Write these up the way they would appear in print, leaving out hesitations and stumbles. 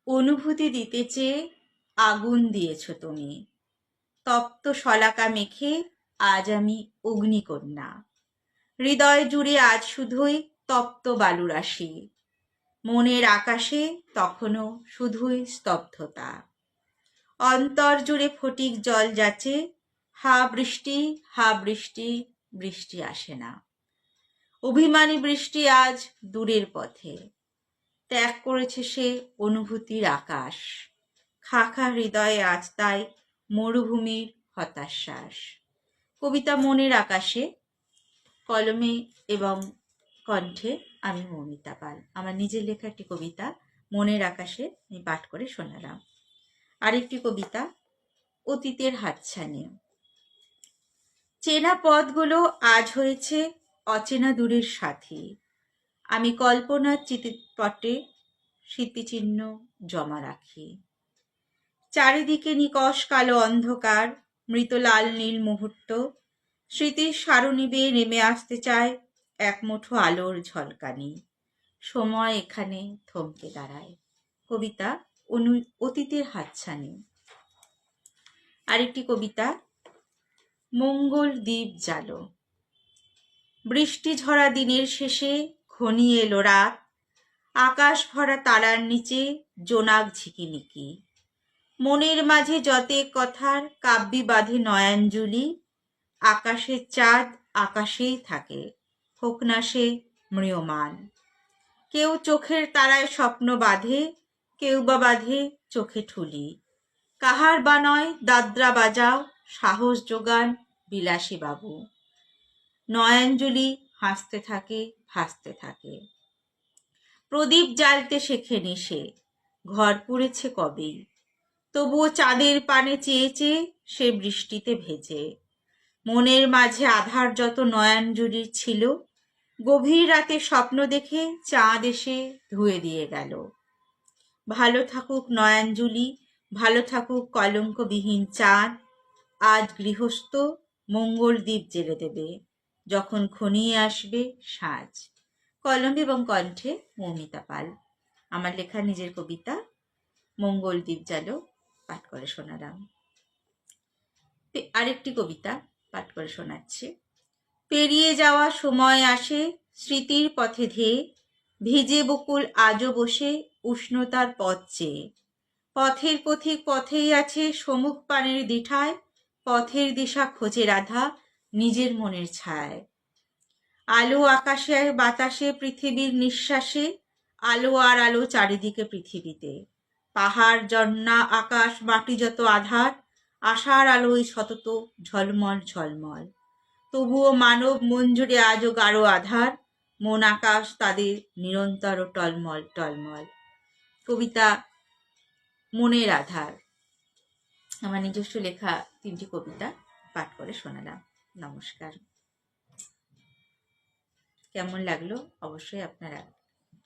অনুভূতি দিতে চেয়ে আগুন দিয়েছ তুমি, তপ্ত শলাকা মেখে আজ আমি অগ্নিকন্যা। হৃদয় জুড়ে আজ শুধুই তপ্ত বালুরাশি, মনের আকাশে তখনও শুধুই স্তব্ধতা। অন্তর জুড়ে ফটিক জল যাচে, হা বৃষ্টি হা বৃষ্টি, বৃষ্টি আসে না। অভিমানী বৃষ্টি আজ দূরের পথে, ত্যাগ করেছে সে অনুভূতির আকাশ। খাখা হৃদয়ে আজ তাই মরুভূমির হতাশ্বাস। কবিতা মনের আকাশে, কলমে এবং কণ্ঠে আমি মৌমিতা পাল। আমার নিজের লেখা একটি কবিতা মনের আকাশে আমি পাঠ করে শোনালাম। আরেকটি কবিতা অতীতের হাতছানি। চেনা পথগুলো আজ হয়েছে অচেনা দূরের সাথী। আমি কল্পনার চিত্রপটে স্মৃতিচিহ্ন জমা রাখি। চারিদিকে নিকষ কালো অন্ধকার, মৃত লাল নীল মুহূর্ত। স্মৃতির সারণী বেয়ে নেমে আসতে চায় এক মুঠো আলোর ঝলকানি। সময় এখানে থমকে দাঁড়ায়। কবিতা অতীতের হাতছানি। আরেকটি কবিতা মঙ্গল দ্বীপ জালো। বৃষ্টি ঝরা দিনের শেষে ঘনিয়ে এলো রাত। আকাশ ভরা তারার নিচে জোনাক ঝিকিমিকি। মনের মাঝে যতেক কথার কাব্যি বাঁধে নয়াঞ্জলি। আকাশের চাঁদ আকাশেই থাকে, হোক না সে ম্রিয়মান। কেউ চোখের তারায় স্বপ্ন বাঁধে, কেউ বা বাঁধে চোখে ঠুলি। কাহার বা নয় দাদরা বাজাও, সাহস যোগান বিলাসী বাবু। নয়াঞ্জলি হাসতে থাকে ভাসতে থাকে। প্রদীপ জ্বালতে শেখেনি সে, ঘর পুড়েছে কবেই। তবুও চাঁদের পানে চেয়ে চেয়ে সে বৃষ্টিতে ভেজে। মনের মাঝে আধার যত নয়াঞ্জলির ছিল, গভীর রাতে স্বপ্ন দেখে চাঁদ এসে ধুয়ে দিয়ে গেল। ভালো থাকুক নয়াঞ্জলি, ভালো থাকুক কলঙ্কবিহীন চাঁদ। আজ গৃহস্থ মঙ্গল দ্বীপ জেলে দেবে, যখন ঘনিয়ে আসবে সাঁঝ। কলম এবং কণ্ঠে মৌমিতা পাল। আমার লেখা নিজের কবিতা মঙ্গল দ্বীপ জালো পাঠ করে শোনালাম। আরেকটি কবিতা পাঠ করে শোনাচ্ছি। পেরিয়ে যাওয়া সময় আসে স্মৃতির পথে ধেয়ে, ভিজে বকুল আজও বসে উষ্ণতার পথ চেয়ে। পথের পথিক পথেই আছে সমুখ পানের দিঠায়, পথের দিশা খোঁজে রাধা নিজের মনের ছায়। আলো আকাশে বাতাসে পৃথিবীর নিঃশ্বাসে, আলো আর আলো চারিদিকে পৃথিবীতে। পাহাড় ঝর্ণা আকাশ মাটি যত আধার, আশার আলোয় সতত ঝলমল ঝলমল। তবুও মানব মন জুড়ে আজও গাঢ় আধার, মন আকাশ তাদের নিরন্তর টলমল টলমল। কবিতা মনের আধার। আমার নিজস্ব লেখা 3টি কবিতা পাঠ করে শোনালাম। নমস্কার। কেমন লাগলো অবশ্যই আপনারা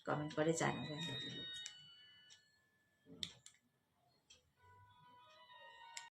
কমেন্ট করে জানাবেন।